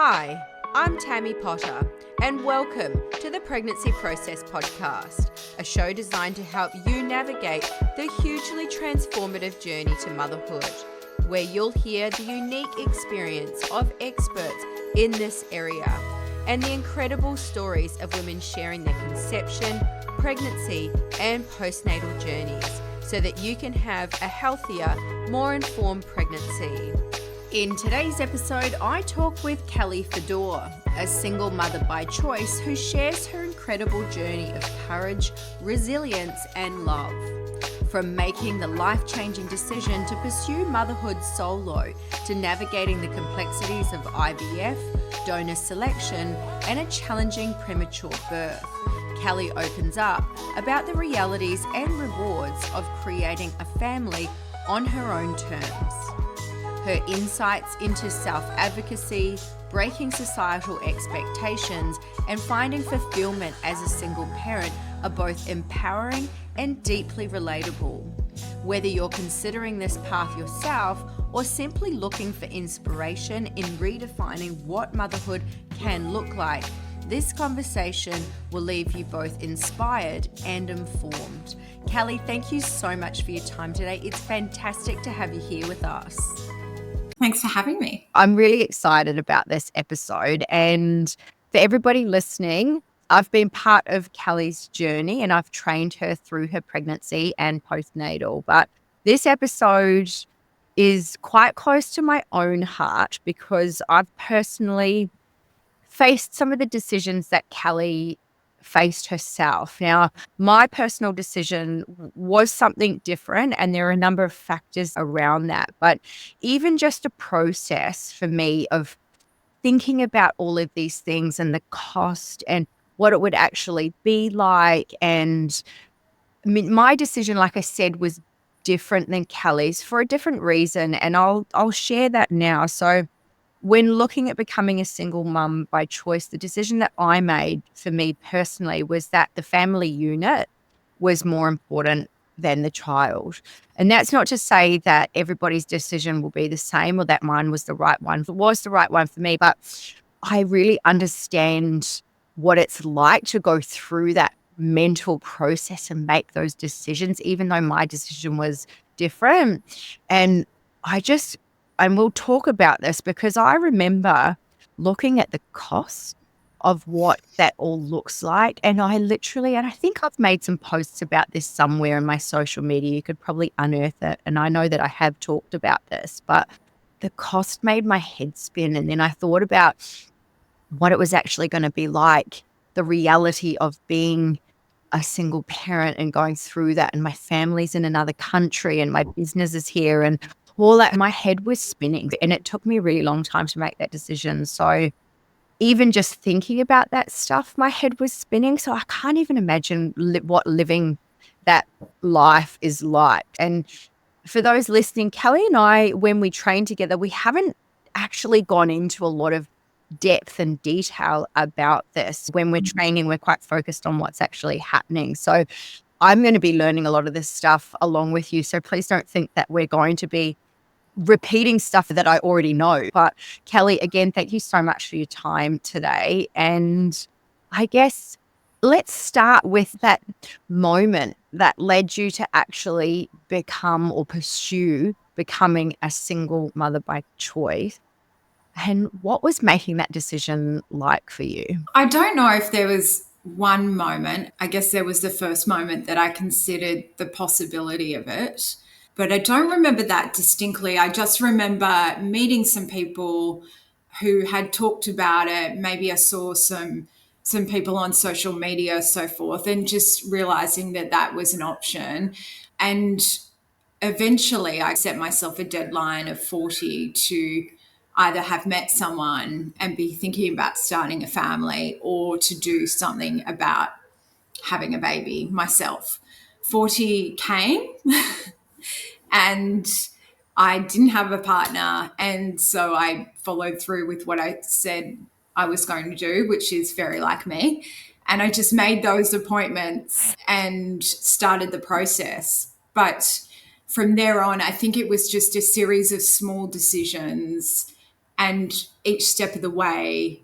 Hi, I'm Tammy Potter, and welcome to the Pregnancy Process Podcast, a show designed to help you navigate the hugely transformative journey to motherhood, where you'll hear the unique experience of experts in this area and the incredible stories of women sharing their conception, pregnancy, and postnatal journeys so that you can have a healthier, more informed pregnancy. In today's episode, I talk with Kelly Fedor, a single mother by choice who shares her incredible journey of courage, resilience, and love. From making the life-changing decision to pursue motherhood solo, to navigating the complexities of IVF, donor selection, and a challenging premature birth, Kelly opens up about the realities and rewards of creating a family on her own terms. Her insights into self-advocacy, breaking societal expectations, and finding fulfillment as a single parent are both empowering and deeply relatable. Whether you're considering this path yourself or simply looking for inspiration in redefining what motherhood can look like, this conversation will leave you both inspired and informed. Kelly, thank you so much for your time today. It's fantastic to have you here with us. Thanks for having me. I'm really excited about this episode. And for everybody listening, I've been part of Kelly's journey and I've trained her through her pregnancy and postnatal. But this episode is quite close to my own heart because I've personally faced some of the decisions that Kelly faced herself. Now, my personal decision was something different, and there are a number of factors around that. But even just a process for me of thinking about all of these things and the cost and what it would actually be like. And I mean, my decision, like I said, was different than Kelly's for a different reason. And I'll share that now. So when looking at becoming a single mum by choice, the decision that I made for me personally was that the family unit was more important than the child. And that's not to say that everybody's decision will be the same or that mine was the right one. It was the right one for me, but I really understand what it's like to go through that mental process and make those decisions, even though my decision was different. And we'll talk about this because I remember looking at the cost of what that all looks like. And I think I've made some posts about this somewhere in my social media. You could probably unearth it. And I know that I have talked about this, but the cost made my head spin. And then I thought about what it was actually going to be like, the reality of being a single parent and going through that. And my family's in another country and my business is here and all that. My head was spinning and it took me a really long time to make that decision. So even just thinking about that stuff, my head was spinning. So I can't even imagine what living that life is like. And for those listening, Kelly and I, when we train together, we haven't actually gone into a lot of depth and detail about this. When we're training, we're quite focused on what's actually happening. So I'm going to be learning a lot of this stuff along with you. So please don't think that we're going to be repeating stuff that I already know. But Kelly, again, thank you so much for your time today. And I guess let's start with that moment that led you to actually become or pursue becoming a single mother by choice. And what was making that decision like for you? I don't know if there was one moment. I guess there was the first moment that I considered the possibility of it, but I don't remember that distinctly. I just remember meeting some people who had talked about it. Maybe I saw some people on social media, so forth, and just realizing that that was an option. And eventually I set myself a deadline of 40 to either have met someone and be thinking about starting a family or to do something about having a baby myself. 40 came and I didn't have a partner. And so I followed through with what I said I was going to do, which is very like me. And I just made those appointments and started the process. But from there on, I think it was just a series of small decisions And each step of the way,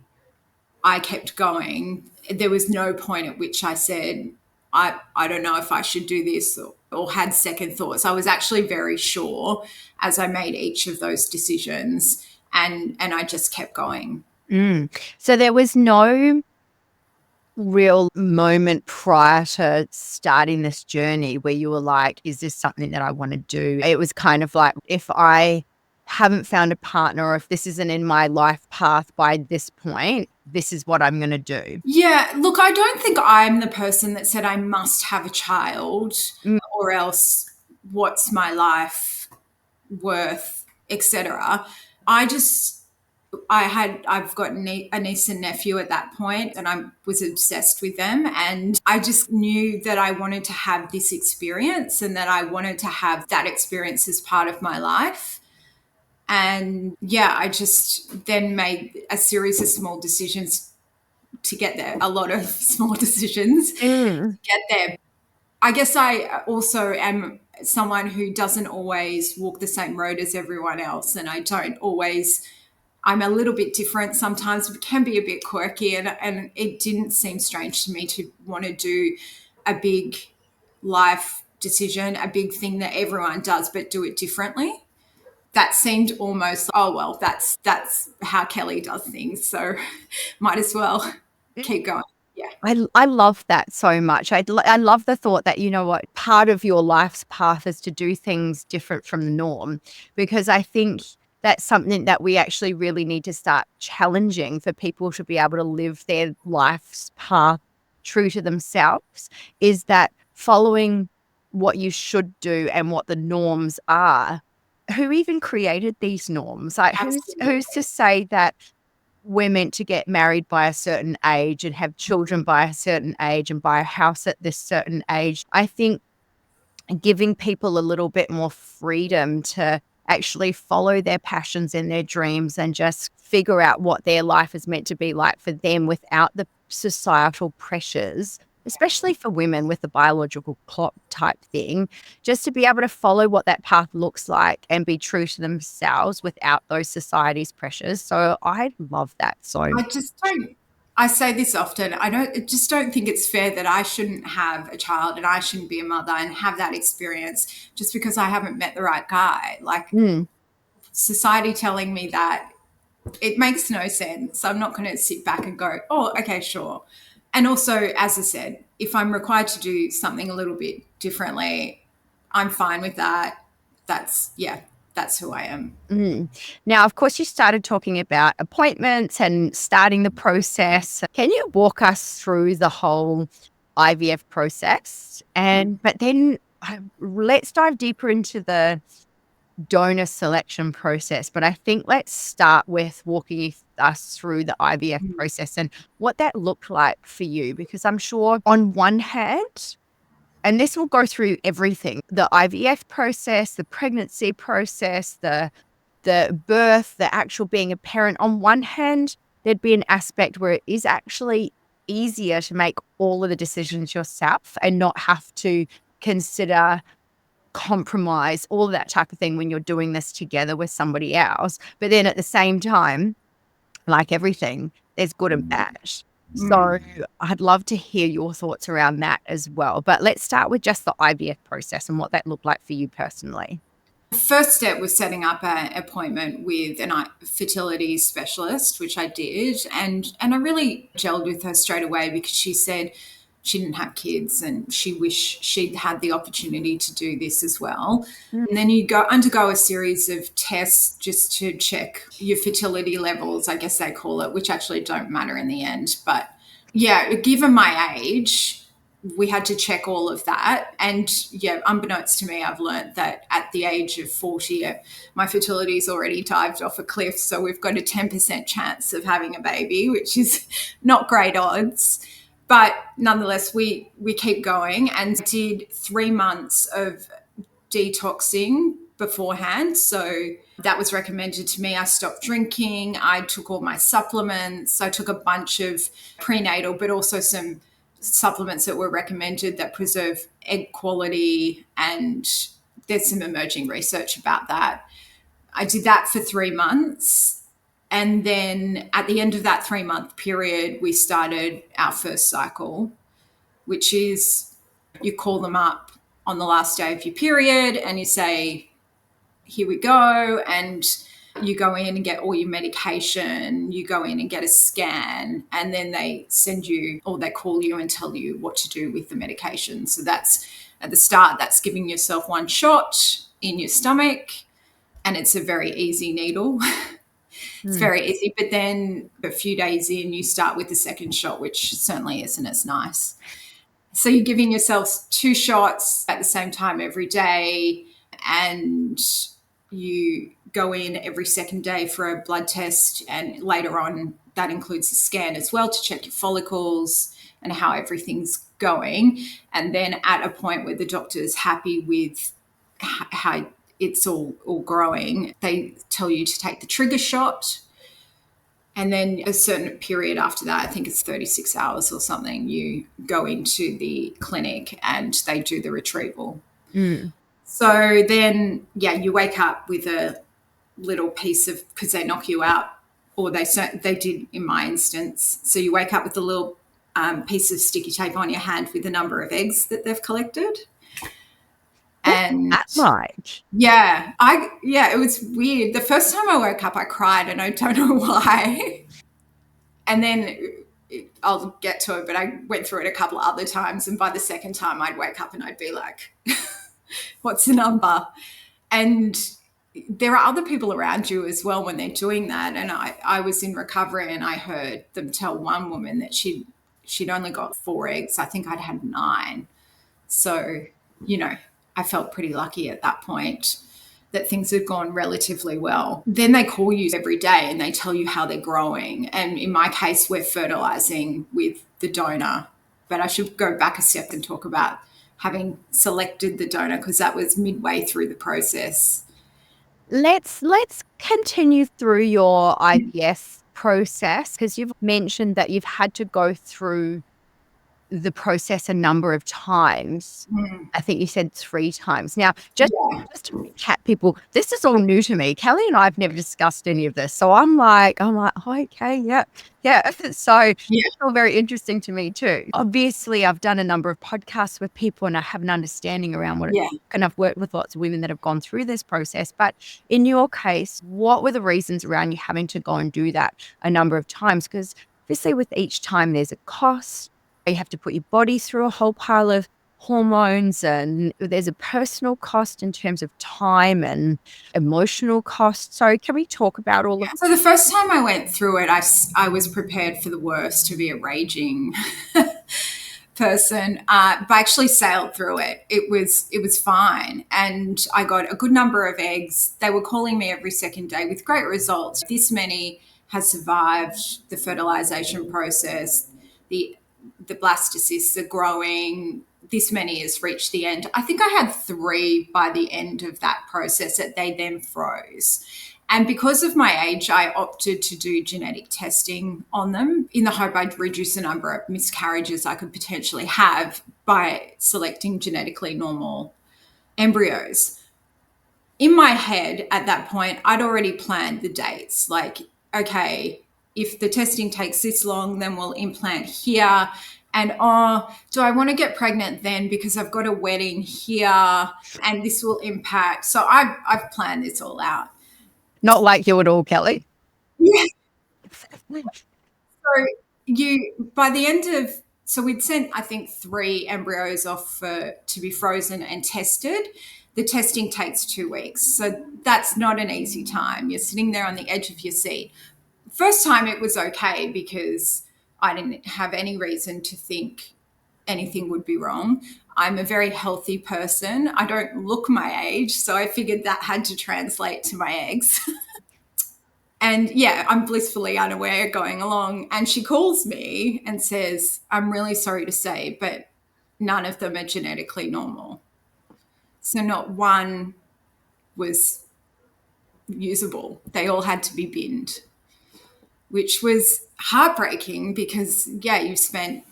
I kept going. There was no point at which I said, I don't know if I should do this, or had second thoughts. I was actually very sure as I made each of those decisions, and I just kept going. Mm. So there was no real moment prior to starting this journey where you were like, is this something that I want to do? It was kind of like, if I haven't found a partner, or if this isn't in my life path by this point, this is what I'm going to do. Yeah, look, I don't think I'm the person that said I must have a child Mm, or else what's my life worth, etc. I just I've got a niece and nephew at that point, and I was obsessed with them. And I just knew that I wanted to have this experience and that I wanted to have that experience as part of my life. And yeah, I just then made a series of small decisions to get there, a lot of small decisions to mm, get there. I guess I also am someone who doesn't always walk the same road as everyone else. And I don't always, I'm a little bit different sometimes, but can be a bit quirky. And it didn't seem strange to me to want to do a big life decision, a big thing that everyone does, but do it differently. That seemed almost, oh well, that's how Kelly does things, so might as well keep going. Yeah, I love that so much. I love the thought that, you know what, part of your life's path is to do things different from the norm, because I think that's something that we actually really need to start challenging for people to be able to live their life's path true to themselves, is that following what you should do and what the norms are. Who even created these norms? Like, who's absolutely. to say that we're meant to get married by a certain age and have children by a certain age and buy a house at this certain age? I think giving people a little bit more freedom to actually follow their passions and their dreams and just figure out what their life is meant to be like for them without the societal pressures, especially for women with the biological clock type thing, just to be able to follow what that path looks like and be true to themselves without those society's pressures. So I love that so I much. just don't. I say this often. I just don't think it's fair that I shouldn't have a child and I shouldn't be a mother and have that experience just because I haven't met the right guy. Like Mm, society telling me that, it makes no sense. I'm not going to sit back and go, oh, okay, sure. And also, as I said, if I'm required to do something a little bit differently, I'm fine with that. Yeah, that's who I am. mm. Now, of course, you started talking about appointments and starting the process. Can you walk us through the whole IVF process? But then let's dive deeper into the donor selection process. But I think let's start with walking us through the IVF process and what that looked like for you, because I'm sure on one hand, and this will go through everything, the IVF process, the pregnancy process, the birth, the actual being a parent. On one hand, there'd be an aspect where it is actually easier to make all of the decisions yourself and not have to consider compromise, all of that type of thing when you're doing this together with somebody else. But then at the same time, like everything, there's good and bad. So Mm. I'd love to hear your thoughts around that as well. But let's start with just the IVF process and what that looked like for you personally. First step was setting up an appointment with a fertility specialist, which I did, and I really gelled with her straight away because she said she didn't have kids and she wished she'd had the opportunity to do this as well. Mm, And then you go undergo a series of tests just to check your fertility levels, I guess they call it, which actually don't matter in the end. But yeah, given my age, we had to check all of that. And yeah, unbeknownst to me, I've learned that at the age of 40, my fertility's already dived off a cliff. So we've got a 10% chance of having a baby, which is not great odds. But nonetheless, we keep going and did 3 months of detoxing beforehand. So that was recommended to me. I stopped drinking. I took all my supplements. I took a bunch of prenatal, but also some supplements that were recommended that preserve egg quality. And there's some emerging research about that. I did that for 3 months. And then at the end of that 3-month period, we started our first cycle, which is you call them up on the last day of your period and you say, here we go. And you go in and get all your medication, you go in and get a scan, and then they send you or they call you and tell you what to do with the medication. So that's at the start, that's giving yourself one shot in your stomach, and it's a very easy needle. It's Mm. very easy. But then a few days in, you start with the second shot, which certainly isn't as nice. So you're giving yourselves 2 shots at the same time every day, and you go in every second day for a blood test, and later on that includes a scan as well to check your follicles and how everything's going. And then at a point where the doctor is happy with how it's all growing, they tell you to take the trigger shot. And then a certain period after that, I think it's 36 hours or something, you go into the clinic and they do the retrieval. Mm. So then, yeah, you wake up with a little piece of, because they knock you out, or they did in my instance. So you wake up with a little piece of sticky tape on your hand with the number of eggs that they've collected. What's And that like? yeah, it was weird. The first time I woke up, I cried, and I don't know why. And then I'll get to it, but I went through it a couple of other times. And by the second time, I'd wake up and I'd be like, what's the number? And there are other people around you as well when they're doing that. And I was in recovery and I heard them tell one woman that she'd only got 4 eggs. I think I'd had 9. So, I felt pretty lucky at that point that things had gone relatively well. Then they call you every day and they tell you how they're growing. And in my case, we're fertilizing with the donor. But I should go back a step and talk about having selected the donor, because that was midway through the process. Let's continue through your IVF process, because you've mentioned that you've had to go through the process a number of times. I think you said 3 times. Now, Yeah. just to recap people, this is all new to me. Kelly and I have never discussed any of this. So I'm like, oh, okay, yeah. Yeah. So Yeah. it's all very interesting to me too. Obviously, I've done a number of podcasts with people and I have an understanding around what Yeah. and I've worked with lots of women that have gone through this process. But in your case, what were the reasons around you having to go and do that a number of times? Because obviously with each time there's a cost. You have to put your body through a whole pile of hormones, and there's a personal cost in terms of time and emotional cost. So can we talk about all of So the first time I went through it, I was prepared for the worst, to be a raging person, but I actually sailed through it. It was fine, and I got a good number of eggs. They were calling me every second day with great results. This many has survived the fertilization process. The blastocysts are growing. This many has reached the end. I think I had 3 by the end of that process that they then froze. And because of my age, I opted to do genetic testing on them in the hope I'd reduce the number of miscarriages I could potentially have by selecting genetically normal embryos. In my head at that point, I'd already planned the dates. Like, okay, if the testing takes this long, then we'll implant here. And do I want to get pregnant then because I've got a wedding here and this will impact? So I've planned this all out. not like you at all, Kelly. Yeah. So by the end of, so we'd sent, I think, 3 embryos off to be frozen and tested. The testing takes 2 weeks. So that's not an easy time. You're sitting there on the edge of your seat. First time it was okay because I didn't have any reason to think anything would be wrong. I'm a very healthy person. I don't look my age. So I figured that had to translate to my eggs. And yeah, I'm blissfully unaware going along. And she calls me and says, I'm really sorry to say, but none of them are genetically normal. So not one was usable. They all had to be binned, which was heartbreaking because, yeah, you've spent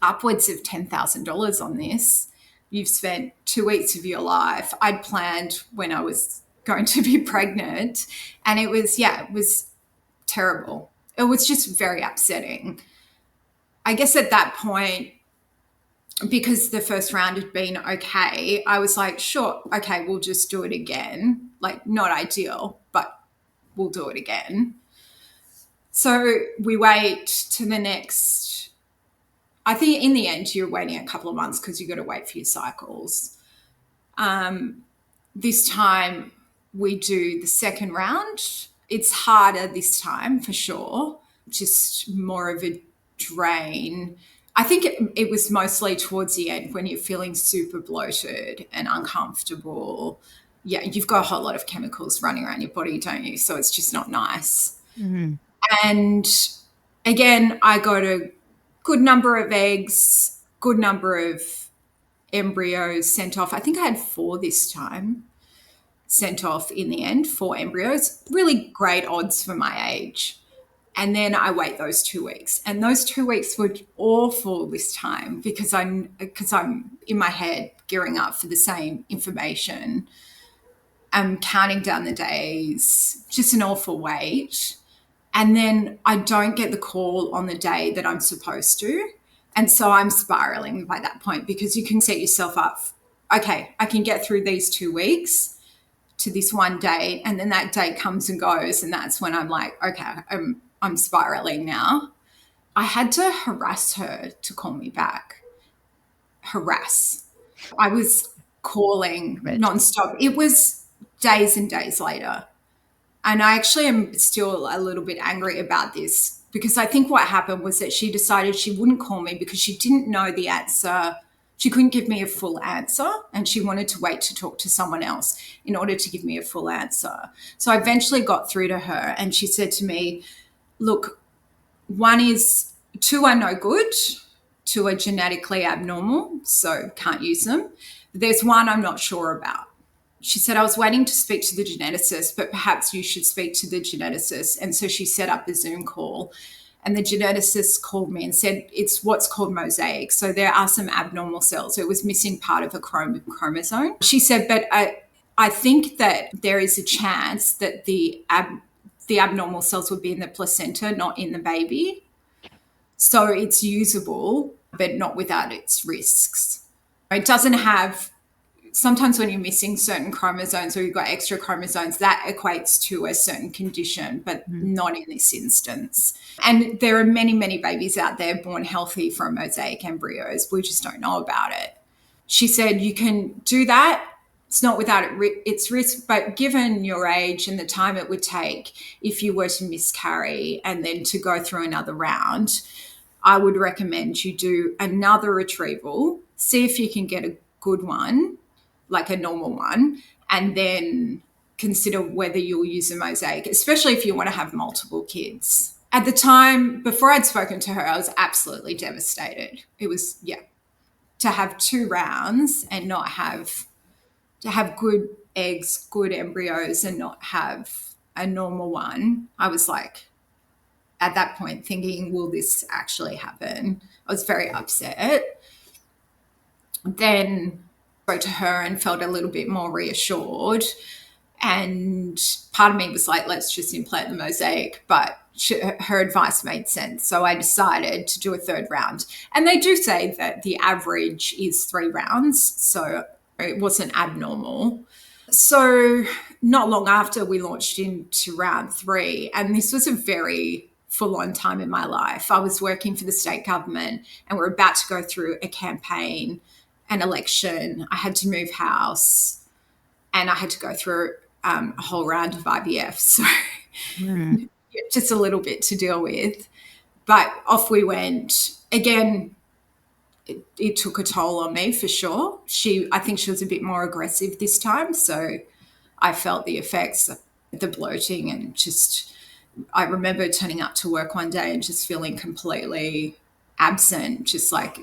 upwards of $10,000 on this. You've spent 2 weeks of your life. I'd planned when I was going to be pregnant. And it was terrible. It was just very upsetting. I guess at that point, because the first round had been okay, I was like, sure, okay, we'll just do it again. Like, not ideal, but we'll do it again. So we wait to the next, I think in the end, you're waiting a couple of months because you've got to wait for your cycles. This time we do the second round. It's harder this time for sure, just more of a drain. I think it was mostly towards the end when you're feeling super bloated and uncomfortable. Yeah, you've got a whole lot of chemicals running around your body, don't you? So it's just not nice. Mm-hmm. And again, I got a good number of eggs, good number of embryos sent off. I think I had 4 this time sent off in the end, 4 embryos. Really great odds for my age. And then I wait those 2 weeks. And those 2 weeks were awful this time because I'm in my head gearing up for the same information. I'm counting down the days, just an awful wait. And then I don't get the call on the day that I'm supposed to. And so I'm spiraling by that point because you can set yourself up. Okay, I can get through these 2 weeks to this one date, and then that date comes and goes, and that's when I'm like, okay, I'm spiraling now. I had to harass her to call me back. Harass. I was calling nonstop. It was days and days later. And I actually am still a little bit angry about this because I think what happened was that she decided she wouldn't call me because she didn't know the answer. She couldn't give me a full answer and she wanted to wait to talk to someone else in order to give me a full answer. So I eventually got through to her and she said to me, look, 2 are no good, 2 are genetically abnormal, so can't use them. There's 1 I'm not sure about. She said, I was waiting to speak to the geneticist, but perhaps you should speak to the geneticist. And so she set up a Zoom call. And the geneticist called me and said, it's what's called mosaic. So there are some abnormal cells. So it was missing part of a chromosome. She said, but I think that there is a chance that the abnormal cells would be in the placenta, not in the baby. So it's usable, but not without its risks. It doesn't have, sometimes when you're missing certain chromosomes or you've got extra chromosomes, that equates to a certain condition, but not in this instance. And there are many, many babies out there born healthy from mosaic embryos. We just don't know about it. She said, you can do that. It's not without its risk, but given your age and the time it would take if you were to miscarry and then to go through another round, I would recommend you do another retrieval, see if you can get a good one, like a normal one, and then consider whether you'll use a mosaic, especially if you want to have multiple kids. At the time, before I'd spoken to her, I was absolutely devastated. It was, to have 2 rounds and not have, to have good eggs, good embryos and not have a normal one. I was like, at that point thinking, will this actually happen? I was very upset. Then spoke to her and felt a little bit more reassured. And part of me was like, let's just implant the mosaic. But her advice made sense. So I decided to do a 3rd round. And they do say that the average is 3 rounds. So it wasn't abnormal. So not long after we launched into round 3, and this was a very full-on time in my life. I was working for the state government and we're about to go through a campaign, an election. I had to move house and I had to go through a whole round of IVF. So just a little bit to deal with. But off we went. Again, it took a toll on me for sure. I think she was a bit more aggressive this time. So I felt the effects, the bloating and just, I remember turning up to work one day and just feeling completely absent, just like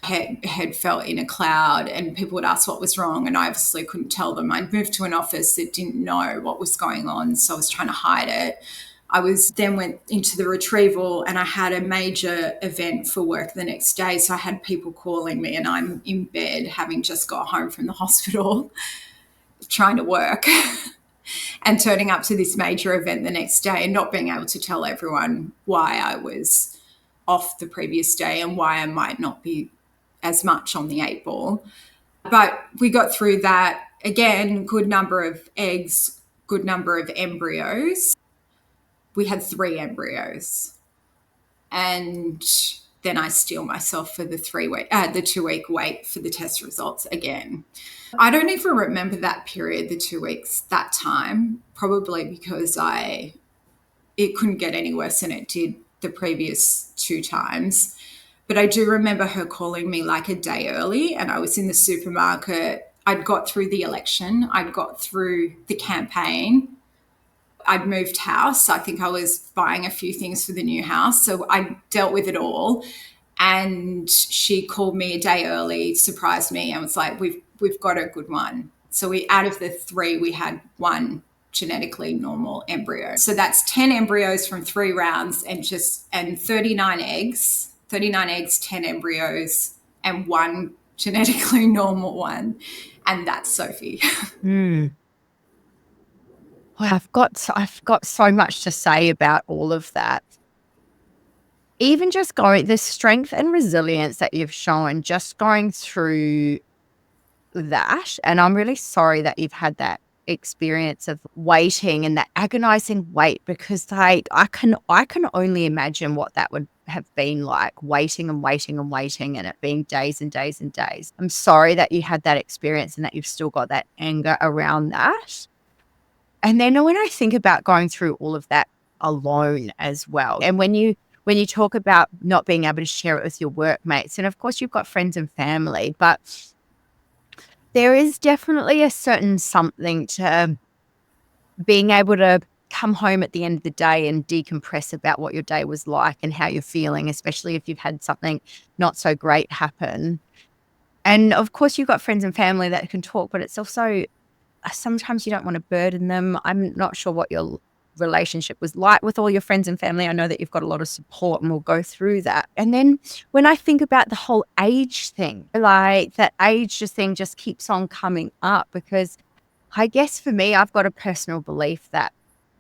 head felt in a cloud, and people would ask what was wrong and I obviously couldn't tell them. I'd moved to an office that didn't know what was going on, so I was trying to hide it. Then went into the retrieval and I had a major event for work the next day, so I had people calling me and I'm in bed having just got home from the hospital trying to work. and turning up to this major event the next day and not being able to tell everyone why I was off the previous day and why I might not be as much on the 8 ball. But we got through that. Again, good number of eggs, good number of embryos. We had 3 embryos. And then I steel myself for the 2 week wait for the test results again. I don't even remember that period, the 2 weeks, that time, probably because it couldn't get any worse than it did the previous 2 times. But I do remember her calling me like a day early, and I was in the supermarket. I'd got through the election, I'd got through the campaign, I'd moved house. I think I was buying a few things for the new house. So I dealt with it all. And she called me a day early, surprised me, and was like, we've got a good one. So we, out of the 3, we had one genetically normal embryo. So that's 10 embryos from 3 rounds and 39 eggs, 10 embryos, and one genetically normal one. And that's Sophie. Mm. Well, I've got so much to say about all of that. Even just going the strength and resilience that you've shown just going through that, and I'm really sorry that you've had that experience of waiting and that agonizing wait, because like I can only imagine what that would have been like, waiting and waiting and waiting and it being days and days and days. I'm sorry that you had that experience and that you've still got that anger around that. And then when I think about going through all of that alone as well, and when you talk about not being able to share it with your workmates, and of course you've got friends and family, but there is definitely a certain something to being able to come home at the end of the day and decompress about what your day was like and how you're feeling, especially if you've had something not so great happen. And of course you've got friends and family that can talk, but it's also sometimes you don't want to burden them. I'm not sure what your relationship was like with all your friends and family. I know that you've got a lot of support and we'll go through that. And then when I think about the whole age thing, like that age thing just keeps on coming up, because I guess for me, I've got a personal belief that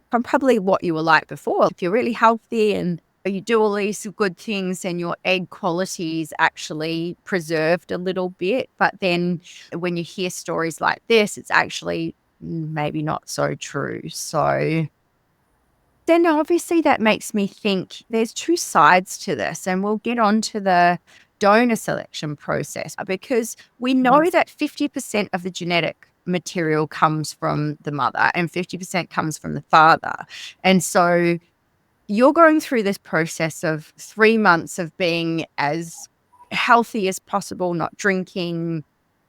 from probably what you were like before, if you're really healthy and you do all these good things and your egg quality is actually preserved a little bit. But then when you hear stories like this, it's actually maybe not so true. So then obviously that makes me think there's 2 sides to this, and we'll get on to the donor selection process, because we know that 50% of the genetic material comes from the mother and 50% comes from the father. And so you're going through this process of 3 months of being as healthy as possible, not drinking,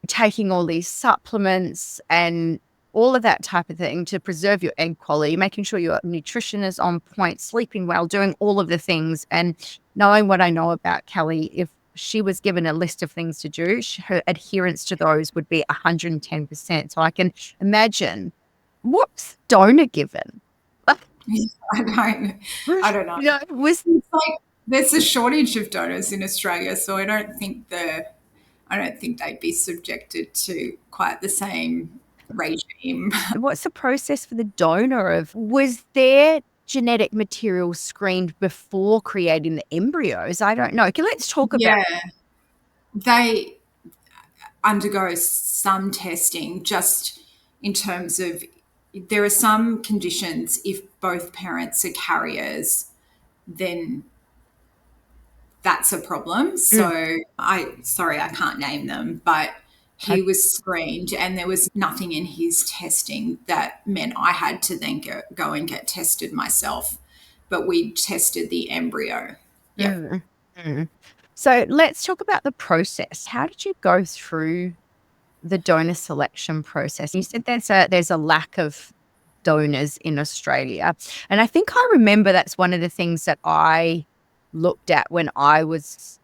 taking all these supplements and all of that type of thing to preserve your egg quality, making sure your nutrition is on point, sleeping well, doing all of the things. And knowing what I know about Kelly, if she was given a list of things to do, her adherence to those would be 110%. So I can imagine, what's donor given? I don't know. You know, was It's like there's a shortage of donors in Australia, so I don't think they'd be subjected to quite the same regime. what's the process for the donor of, was their genetic material screened before creating the embryos? I don't know. Okay, let's talk about. Yeah, they undergo some testing just in terms of there are some conditions if both parents are carriers, then that's a problem. So I can't name them, but he was screened and there was nothing in his testing that meant I had to then go and get tested myself. But we tested the embryo. Yep. Mm, mm. So let's talk about the process. How did you go through the donor selection process? You said there's a lack of donors in Australia. And I think I remember that's one of the things that I looked at when I was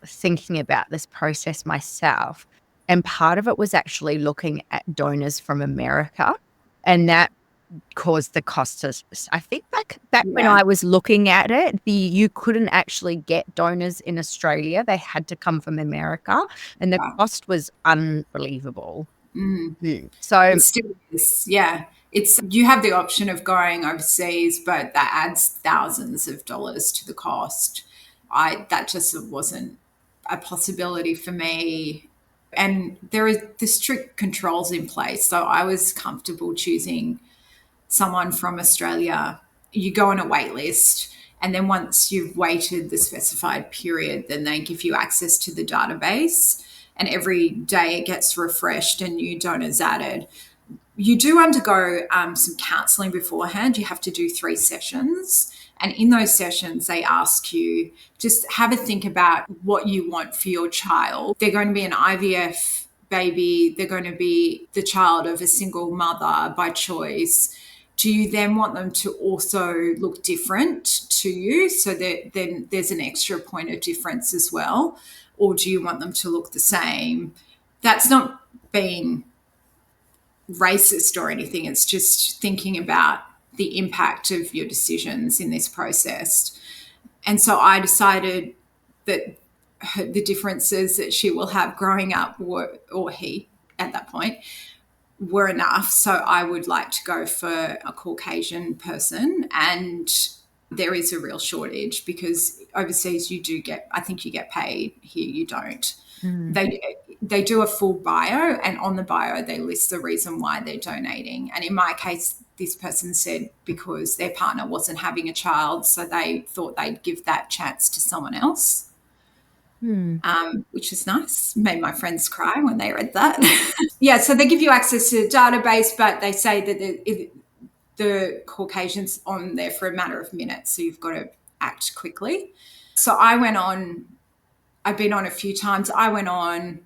thinking about this process myself. And part of it was actually looking at donors from America. And that caused the cost of, I think back when Yeah. I was looking at it, you couldn't actually get donors in Australia. They had to come from America, and the Yeah. cost was unbelievable. So, It still is, yeah. It's you have the option of going overseas, but that adds thousands of dollars to the cost. I that just wasn't a possibility for me. And there is the strict controls in place. So I was comfortable choosing someone from Australia. You go on a wait list, and then once you've waited the specified period, then they give you access to the database. And every day it gets refreshed and new donors added. You do undergo some counseling beforehand. You have to do 3 sessions. And in those sessions, they ask you just have a think about what you want for your child. They're going to be an IVF baby, they're going to be the child of a single mother by choice. Do you then want them to also look different to you so that then there's an extra point of difference as well? Or do you want them to look the same? That's not being racist or anything. It's just thinking about the impact of your decisions in this process. And so I decided that the differences that she will have growing up were, or he at that point, were enough. So I would like to go for a Caucasian person. And there is a real shortage because overseas you do get, I think you get paid, here you don't. They do a full bio, and on the bio they list the reason why they're donating. And in my case, this person said because their partner wasn't having a child, so they thought they'd give that chance to someone else, which is nice. Made my friends cry when they read that. Yeah, so they give you access to the database, but they say that the Caucasian's on there for a matter of minutes, so you've got to act quickly. So I went on. I've been on a few times. I've been on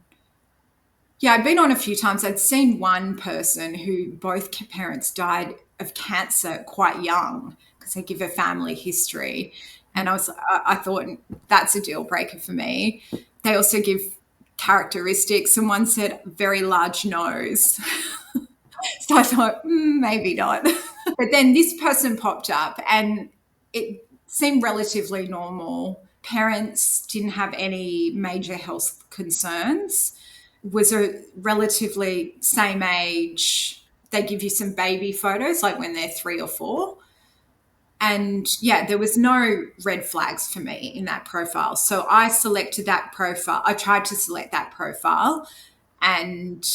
a few times. I'd seen one person who both parents died of cancer quite young because they give a family history. And I thought that's a deal breaker for me. They also give characteristics. And one said very large nose. So I thought, maybe not. But then this person popped up and it seemed relatively normal. Parents didn't have any major health concerns, was a relatively same age. They give you some baby photos, like when they're 3 or 4. And yeah, there was no red flags for me in that profile. So I selected that profile. I tried to select that profile and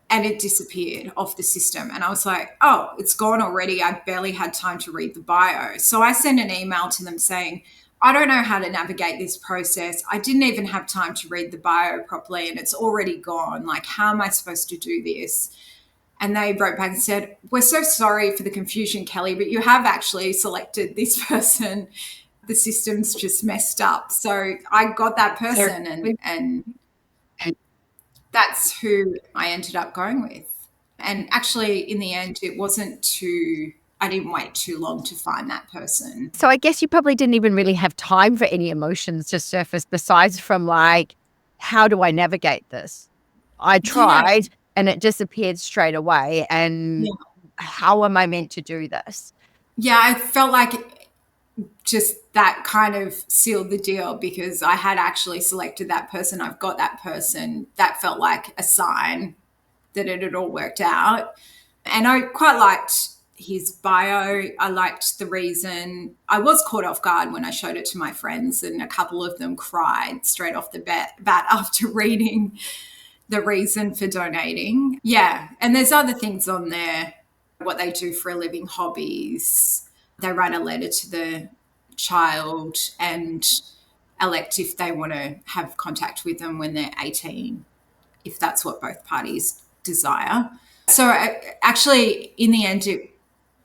it disappeared off the system. And I was like, oh, it's gone already. I barely had time to read the bio. So I sent an email to them saying, I don't know how to navigate this process. I didn't even have time to read the bio properly and it's already gone. Like, how am I supposed to do this? And they wrote back and said, we're so sorry for the confusion, Kelly, but you have actually selected this person. The system's just messed up. So I got that person and that's who I ended up going with. And actually, in the end, I didn't wait too long to find that person. so I guess you probably didn't even really have time for any emotions to surface besides from like, how do I navigate this? I tried and it disappeared straight away. And how am I meant to do this? Yeah, I felt like just that kind of sealed the deal because I had actually selected that person. I've got that person. That felt like a sign that it had all worked out. And I quite liked his bio. I liked the reason. I was caught off guard when I showed it to my friends, and a couple of them cried straight off the bat after reading the reason for donating. Yeah. And there's other things on there, what they do for a living, hobbies. They write a letter to the child and elect if they want to have contact with them when they're 18, if that's what both parties desire. So actually, in the end,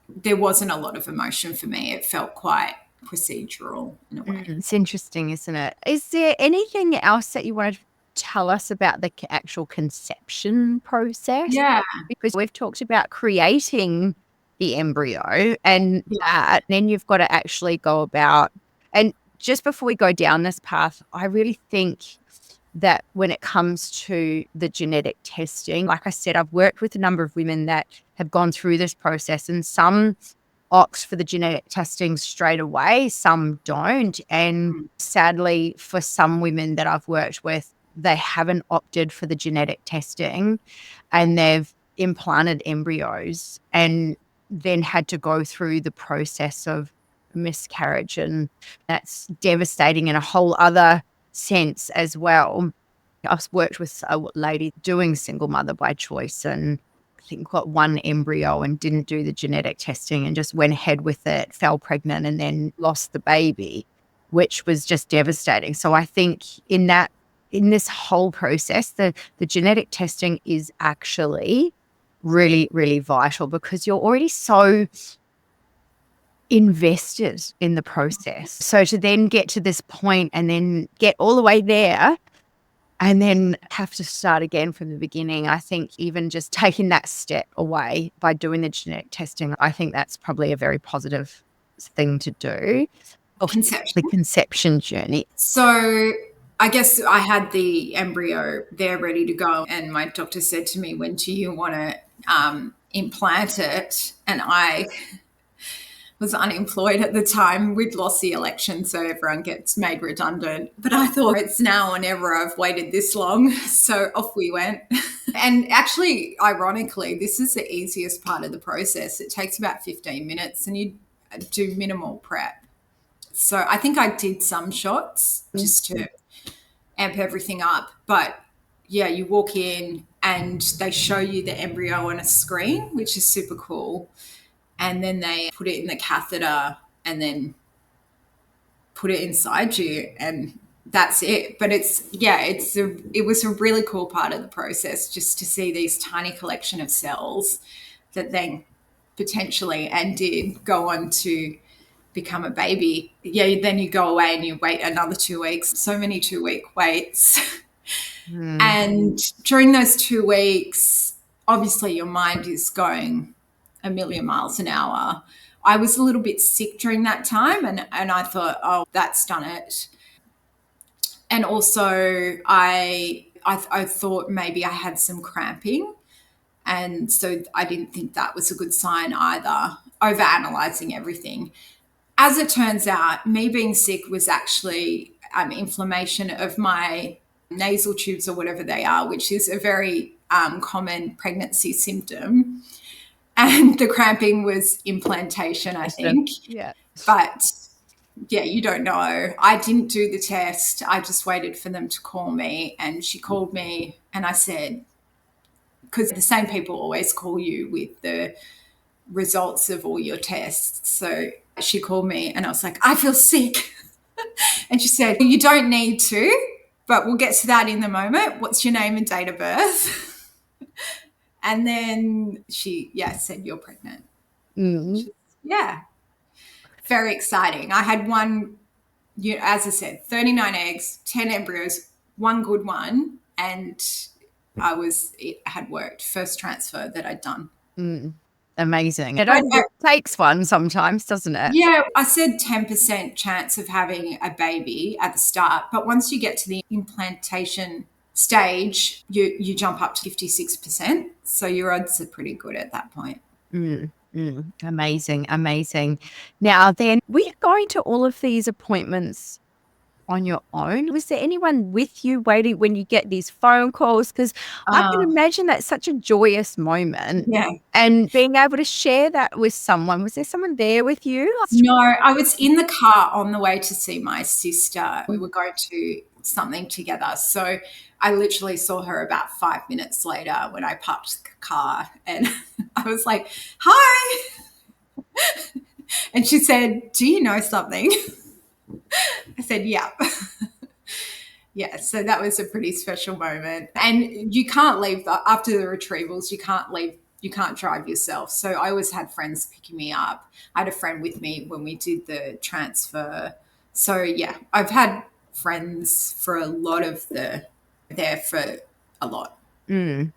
there wasn't a lot of emotion for me. It felt quite procedural in a way. It's interesting, isn't it? Is there anything else that you want to tell us about the actual conception process? Yeah. Because we've talked about creating the embryo and that, then you've got to actually go about. And just before we go down this path, I really think that when it comes to the genetic testing, like I said, I've worked with a number of women that have gone through this process, and some opt for the genetic testing straight away, some don't. And sadly, for some women that I've worked with, they haven't opted for the genetic testing and they've implanted embryos and then had to go through the process of miscarriage. And that's devastating in a whole other sense as well. I've worked with a lady doing single mother by choice, and I think got one embryo and didn't do the genetic testing and just went ahead with it, fell pregnant, and then lost the baby, which was just devastating. So I think in this whole process, the genetic testing is actually really, really vital because you're already so invested in the process. So to then get to this point and then get all the way there and then have to start again from the beginning, I think even just taking that step away by doing the genetic testing, I think that's probably a very positive thing to do. The conception journey. So I guess I had the embryo there ready to go, and my doctor said to me, "When do you want to implant it?" And I was unemployed at the time. We'd lost the election, so everyone gets made redundant. But I thought it's now or never. I've waited this long. So off we went. And actually, ironically, this is the easiest part of the process. It takes about 15 minutes and you do minimal prep. So I think I did some shots just to amp everything up. But yeah, you walk in and they show you the embryo on a screen, which is super cool. And then they put it in the catheter and then put it inside you, and that's it. But it was a really cool part of the process just to see these tiny collection of cells that then potentially and did go on to become a baby. Yeah, then you go away and you wait another 2 weeks. So many 2-week waits. And during those 2 weeks, obviously your mind is going a million miles an hour. I was a little bit sick during that time and I thought, oh, that's done it. And also I thought maybe I had some cramping. And so I didn't think that was a good sign either, overanalyzing everything. As it turns out, me being sick was actually inflammation of my nasal tubes or whatever they are, which is a very common pregnancy symptom. And the cramping was implantation, I think. Yeah. But yeah, you don't know. I didn't do the test. I just waited for them to call me. And she called me and I said, because the same people always call you with the results of all your tests. So she called me and I was like, I feel sick. And she said, you don't need to, but we'll get to that in the moment. What's your name and date of birth? And then she, said, you're pregnant. Yeah. Very exciting. I had one, as I said, 39 eggs, 10 embryos, one good one. And it had worked. First transfer that I'd done. Amazing. It only takes one sometimes, doesn't it? Yeah, I said 10% chance of having a baby at the start, but once you get to the implantation stage, you jump up to 56%. So your odds are pretty good at that point. Amazing. Now then, were you going to all of these appointments on your own? Was there anyone with you waiting when you get these phone calls? Because I can imagine that's such a joyous moment. Yeah. And being able to share that with someone. Was there someone there with you? No, I was in the car on the way to see my sister. We were going to something together. So I literally saw her about 5 minutes later when I parked the car and I was like, hi. And she said, do you know something? I said, yeah. Yeah, so that was a pretty special moment. And you can't leave after the retrievals, you can't drive yourself. So I always had friends picking me up. I had a friend with me when we did the transfer. So yeah, I've had friends for a lot of there for a lot. You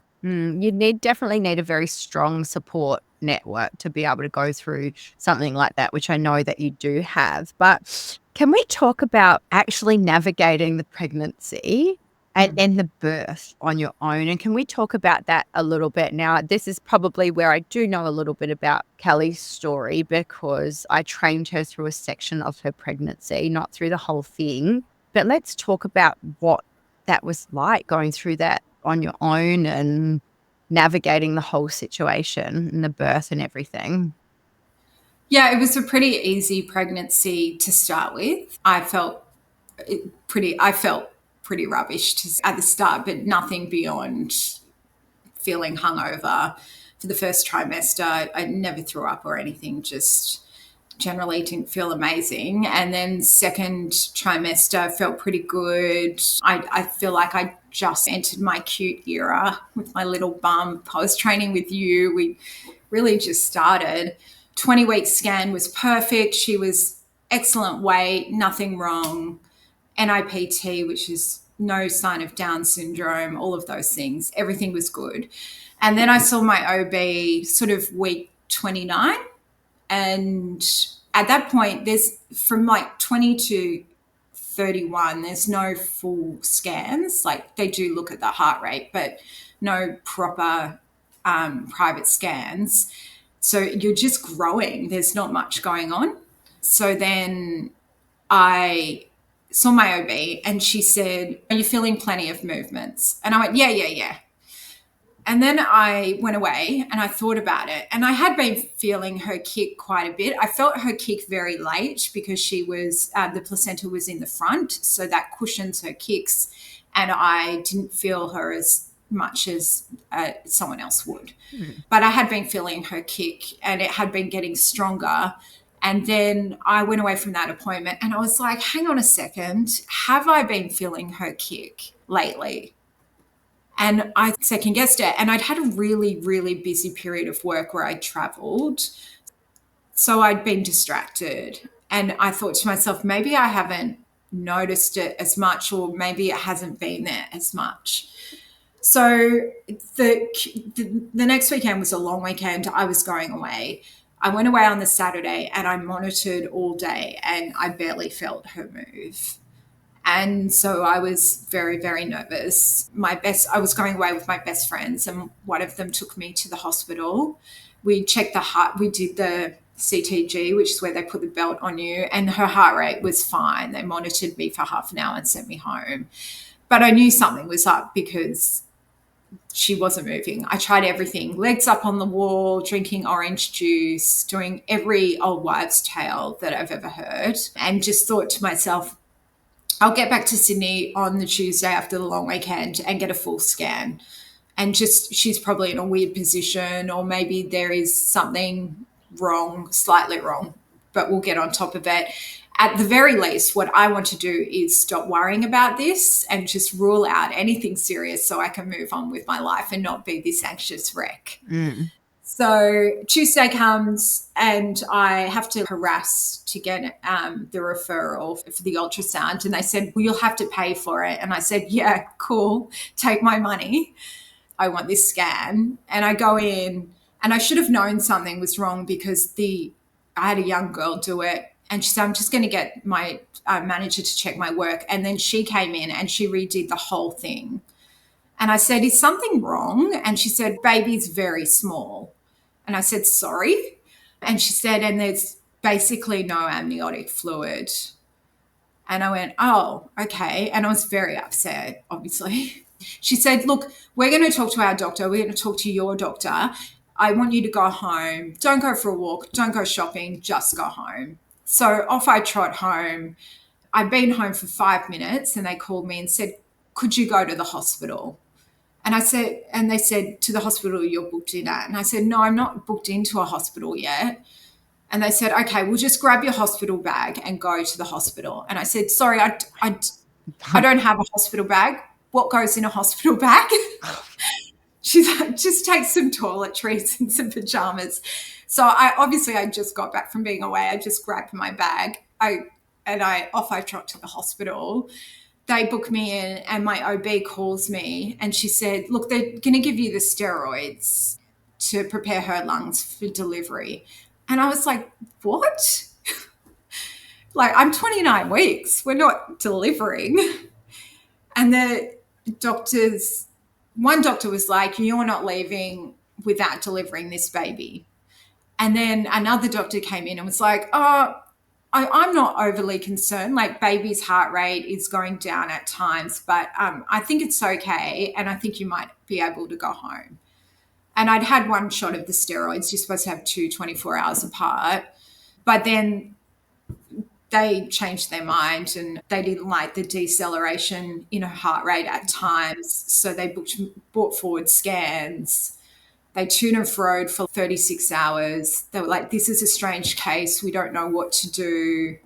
definitely need a very strong support network to be able to go through something like that, which I know that you do have. But can we talk about actually navigating the pregnancy and then the birth on your own? And can we talk about that a little bit? Now, this is probably where I do know a little bit about Kelly's story because I trained her through a section of her pregnancy, not through the whole thing. But let's talk about what that was like, going through that on your own and navigating the whole situation and the birth and everything. Yeah, it was a pretty easy pregnancy to start with. I felt pretty rubbish at the start, but nothing beyond feeling hungover for the first trimester. I never threw up or anything, just generally didn't feel amazing. And then second trimester felt pretty good. I feel like I just entered my cute era with my little bump. I was training with you. We really just started. 20-week scan was perfect. She was excellent weight, nothing wrong. NIPT, which is no sign of Down syndrome, all of those things. Everything was good. And then I saw my OB sort of week 29. And at that point, there's from like 20 to 31, there's no full scans. Like they do look at the heart rate, but no proper private scans. So you're just growing. There's not much going on. So then I saw my OB and she said, "Are you feeling plenty of movements?" And I went, "Yeah, yeah, yeah." And then I went away and I thought about it. And I had been feeling her kick quite a bit. I felt her kick very late because she was, the placenta was in the front. So that cushions her kicks. And I didn't feel her as much as someone else would. But I had been feeling her kick and it had been getting stronger. And then I went away from that appointment and I was like, hang on a second, have I been feeling her kick lately? And I second guessed it. And I'd had a really, really busy period of work where I traveled. So I'd been distracted. And I thought to myself, maybe I haven't noticed it as much, or maybe it hasn't been there as much. So the next weekend was a long weekend. I was going away. I went away on the Saturday and I monitored all day and I barely felt her move. And so I was very, very nervous. I was going away with my best friends, and one of them took me to the hospital. We checked the heart, we did the CTG, which is where they put the belt on you, and her heart rate was fine. They monitored me for half an hour and sent me home. But I knew something was up because she wasn't moving. I tried everything, legs up on the wall, drinking orange juice, doing every old wives' tale that I've ever heard, and just thought to myself, I'll get back to Sydney on the Tuesday after the long weekend and get a full scan. And just, she's probably in a weird position, or maybe there is something wrong, slightly wrong, but we'll get on top of it. At the very least, what I want to do is stop worrying about this and just rule out anything serious so I can move on with my life and not be this anxious wreck. So Tuesday comes and I have to harass to get the referral for the ultrasound. And they said, well, you'll have to pay for it. And I said, yeah, cool. Take my money. I want this scan. And I go in and I should have known something was wrong because I had a young girl do it. And she said, I'm just going to get my manager to check my work. And then she came in and she redid the whole thing. And I said, is something wrong? And she said, baby's very small. And I said, sorry. And she said, and there's basically no amniotic fluid. And I went, oh, okay. And I was very upset, obviously. She said, look, we're going to talk to our doctor. We're going to talk to your doctor. I want you to go home. Don't go for a walk. Don't go shopping. Just go home. So off I trot home. I'd been home for 5 minutes and they called me and said, could you go to the hospital? And I said, and they said, to the hospital you're booked in at. And I said, no, I'm not booked into a hospital yet. And they said, okay, we'll just grab your hospital bag and go to the hospital. And I said, sorry, I don't have a hospital bag. What goes in a hospital bag? She's like, just take some toiletries and some pajamas. So I just got back from being away. I just grabbed my bag. I trot to the hospital. They book me in and my OB calls me and she said, look, they're going to give you the steroids to prepare her lungs for delivery. And I was like, what? Like, I'm 29 weeks. We're not delivering. And one doctor was like, you're not leaving without delivering this baby. And then another doctor came in and was like, oh, I'm not overly concerned. Like baby's heart rate is going down at times, but I think it's okay. And I think you might be able to go home. And I'd had one shot of the steroids. You're supposed to have two 24 hours apart. But then they changed their mind and they didn't like the deceleration in her heart rate at times. So they brought forward scans. They to and froed for 36 hours. They were like, this is a strange case. We don't know what to do.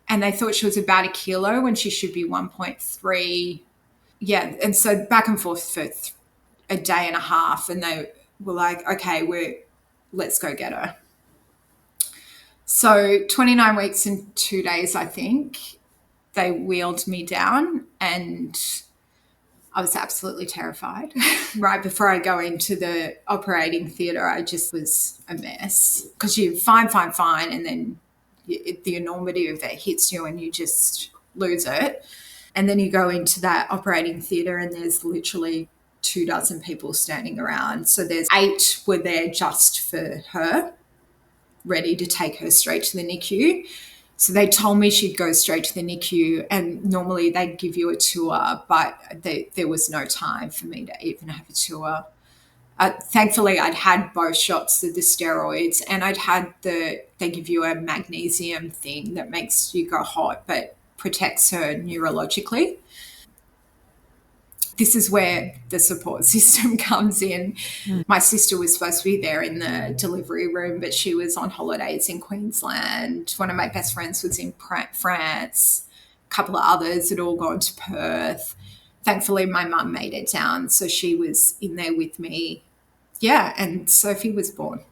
And they thought she was about a kilo when she should be 1.3. Yeah. And so back and forth for a day and a half. And they were like, okay, let's go get her. So 29 weeks and 2 days, I think, they wheeled me down and I was absolutely terrified. Right before I go into the operating theatre, I just was a mess because you're fine, fine, fine. And then the enormity of that hits you and you just lose it. And then you go into that operating theatre and there's literally 24 people standing around. So there's 8 were there just for her, ready to take her straight to the NICU. So they told me she'd go straight to the NICU, and normally they'd give you a tour, but there was no time for me to even have a tour. Thankfully, I'd had both shots of the steroids, and they give you a magnesium thing that makes you go hot but protects her neurologically. This is where the support system comes in. My sister was supposed to be there in the delivery room, but she was on holidays in Queensland. One of my best friends was in France. A couple of others had all gone to Perth. Thankfully, my mum made it down, so she was in there with me. Yeah, and Sophie was born.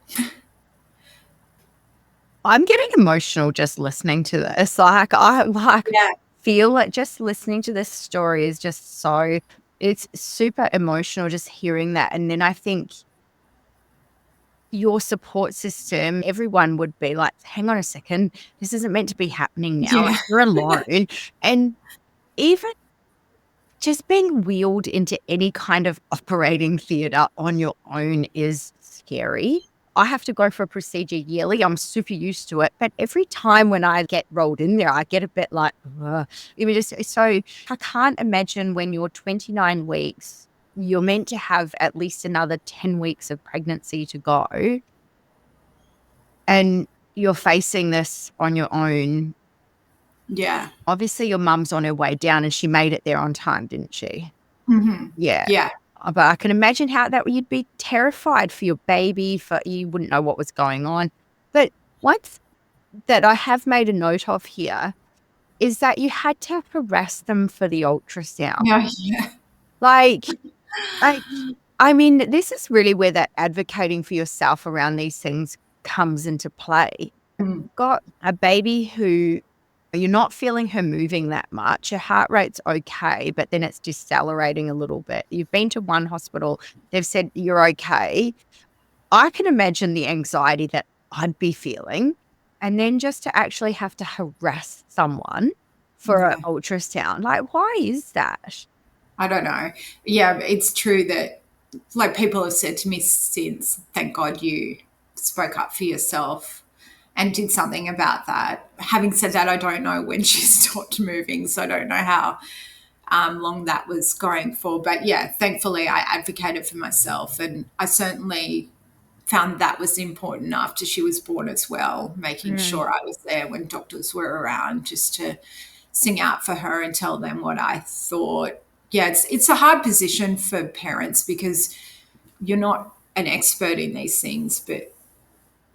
I'm getting emotional just listening to this. Yeah. Feel like just listening to this story is just so it's super emotional just hearing that. And then I think your support system, everyone would be like, hang on a second, this isn't meant to be happening now. Yeah. Like you're alone. And even just being wheeled into any kind of operating theatre on your own is scary. I have to go for a procedure yearly. I'm super used to it. But every time when I get rolled in there, I get a bit like, ugh. So I can't imagine when you're 29 weeks, you're meant to have at least another 10 weeks of pregnancy to go. And you're facing this on your own. Yeah. Obviously, your mum's on her way down and she made it there on time, didn't she? Mm-hmm. Yeah. Yeah. But I can imagine how that you'd be terrified for your baby, for you wouldn't know what was going on. But once that I have made a note of here is that you had to harass them for the ultrasound. Yeah. Yeah. Like, like, I mean, this is really where that advocating for yourself around these things comes into play. Mm. Got a baby who you're not feeling her moving that much. Her heart rate's okay, but then it's decelerating a little bit. You've been to one hospital, they've said you're okay. I can imagine the anxiety that I'd be feeling. And then just to actually have to harass someone for an Yeah. ultrasound, like, why is that? I don't know. Yeah, it's true that like people have said to me since, thank God you spoke up for yourself and did something about that. Having said that, I don't know when she stopped moving, so I don't know how long that was going for. But yeah, thankfully I advocated for myself, and I certainly found that was important after she was born as well, making Mm. sure I was there when doctors were around just to sing out for her and tell them what I thought. Yeah, it's a hard position for parents because you're not an expert in these things, but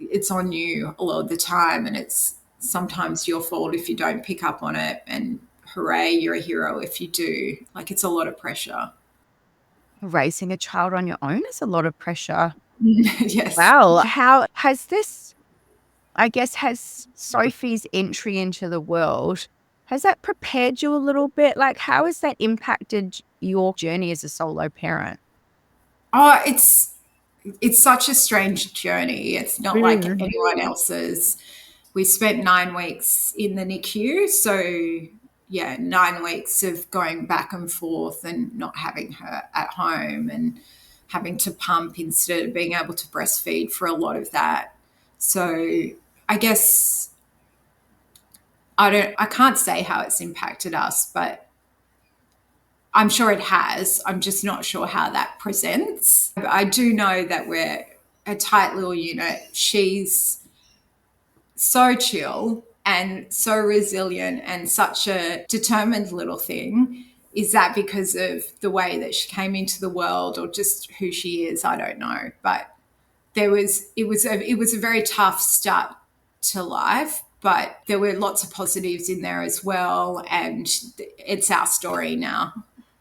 it's on you a lot of the time, and it's sometimes your fault if you don't pick up on it, and hooray, you're a hero if you do. Like it's a lot of pressure. Raising a child on your own is a lot of pressure. Yes. Wow. How has this, I guess, has Sophie's entry into the world, has that prepared you a little bit? Like, how has that impacted your journey as a solo parent? Oh, it's such a strange journey. It's not like Mm. anyone else's. We spent 9 weeks in the NICU. So, yeah, 9 weeks of going back and forth and not having her at home and having to pump instead of being able to breastfeed for a lot of that. So, I guess I can't say how it's impacted us, but I'm sure it has. I'm just not sure how that presents. I do know that we're a tight little unit. She's so chill and so resilient and such a determined little thing. Is that because of the way that she came into the world or just who she is? I don't know. But it was a very tough start to life, but there were lots of positives in there as well. And it's our story now.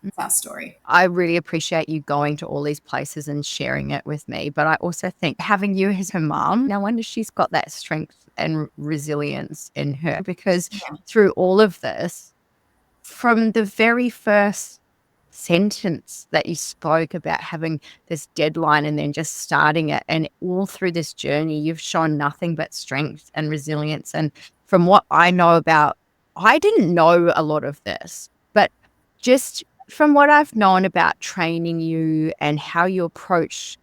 It's our story. I really appreciate you going to all these places and sharing it with me. But I also think having you as her mom, no wonder she's got that strength and resilience in her, because Yeah. through all of this, from the very first sentence that you spoke about having this deadline and then just starting it, and all through this journey, you've shown nothing but strength and resilience. And from what I know about, I didn't know a lot of this, but just from what I've known about training you and how you approach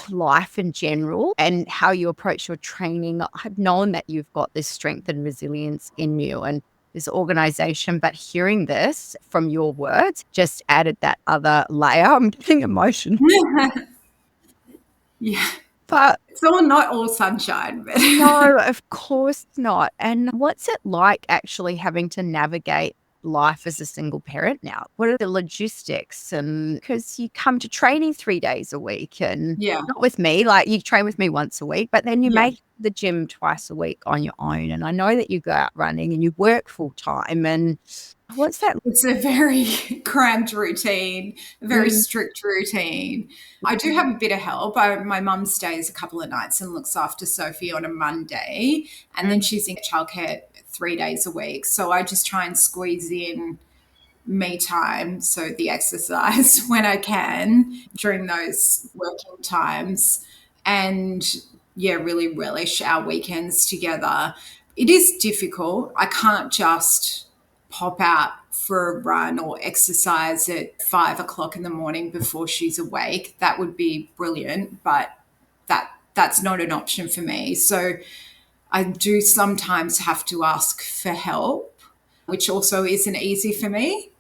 life in general and how you approach your training, I've known that you've got this strength and resilience in you and this organization. But hearing this from your words just added that other layer. I'm getting emotional. Yeah. But It's all not all sunshine, but no, of course not. And what's it like actually having to navigate life as a single parent now? What are the logistics? And because you come to training 3 days a week and yeah. not with me, like you train with me once a week, but then you Yeah. make the gym twice a week on your own. And I know that you go out running and you work full time. And what's that? It's a very cramped routine, a very Mm, strict routine. I do have a bit of help. My mum stays a couple of nights and looks after Sophie on a Monday, and then mm, she's in childcare 3 days a week. So I just try and squeeze in me time, so the exercise when I can during those working times, and yeah, really relish our weekends together. It is difficult. I can't just pop out for a run or exercise at 5 o'clock in the morning before she's awake. That would be brilliant, but that's not an option for me. So I do sometimes have to ask for help, which also isn't easy for me.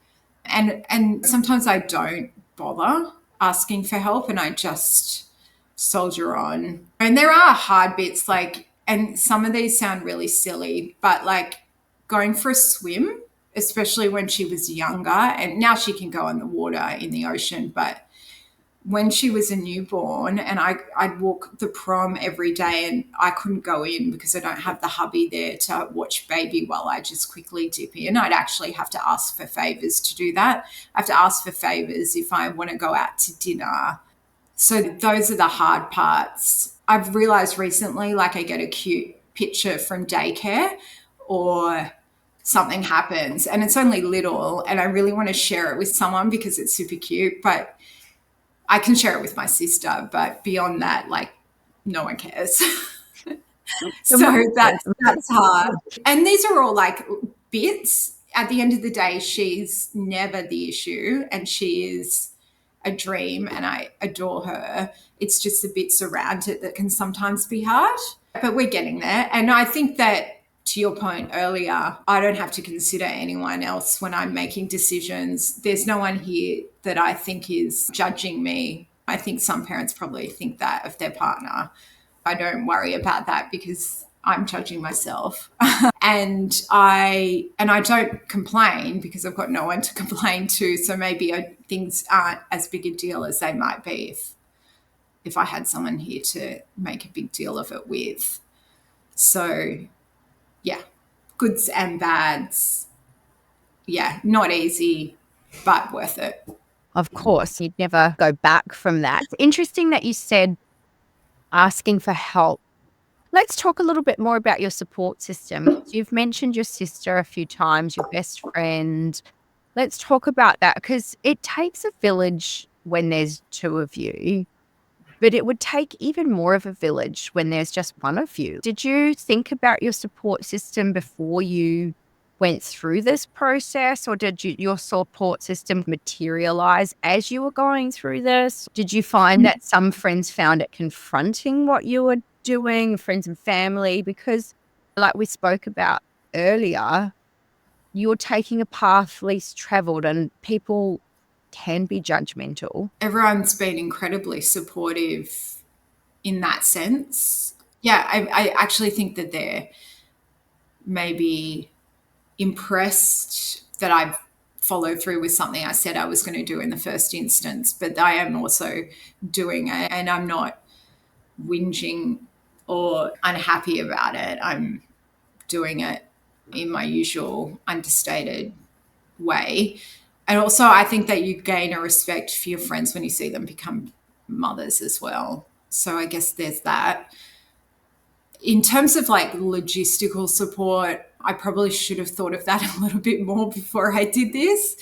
And sometimes I don't bother asking for help and I just soldier on. And there are hard bits, like, and some of these sound really silly, but like going for a swim, especially when she was younger, and now she can go in the water in the ocean, but when she was a newborn and I'd walk the prom every day and I couldn't go in because I don't have the hubby there to watch baby while I just quickly dip in. I'd actually have to ask for favors to do that. I have to ask for favors if I want to go out to dinner. So those are the hard parts. I've realized recently, like I get a cute picture from daycare or something happens and it's only little and I really want to share it with someone because it's super cute, but I can share it with my sister, but beyond that, like no one cares. So that's hard. And these are all like bits. At the end of the day, she's never the issue and she is a dream and I adore her. It's just the bits around it that can sometimes be hard, but we're getting there. And I think that to your point earlier, I don't have to consider anyone else when I'm making decisions. There's no one here that I think is judging me. I think some parents probably think that of their partner. I don't worry about that because I'm judging myself. And I don't complain because I've got no one to complain to. So maybe things aren't as big a deal as they might be if I had someone here to make a big deal of it with. So yeah, goods and bads. Yeah, not easy, but worth it. of course, you'd never go back from that. It's interesting that you said asking for help. Let's talk a little bit more about your support system. You've mentioned your sister a few times, your best friend. Let's talk about that because it takes a village when there's two of you, but it would take even more of a village when there's just one of you. Did you think about your support system before you went through this process, or did your support system materialize as you were going through this? Did you find that some friends found it confronting what you were doing, friends and family? Because, like we spoke about earlier, you're taking a path least traveled and people can be judgmental. Everyone's been incredibly supportive in that sense. Yeah, I actually think that they're maybe impressed that I've followed through with something I said I was going to do in the first instance, but I am also doing it and I'm not whinging or unhappy about it. I'm doing it in my usual understated way. And also, I think that you gain a respect for your friends when you see them become mothers as well. So I guess there's that. In terms of like logistical support, I probably should have thought of that a little bit more before I did this.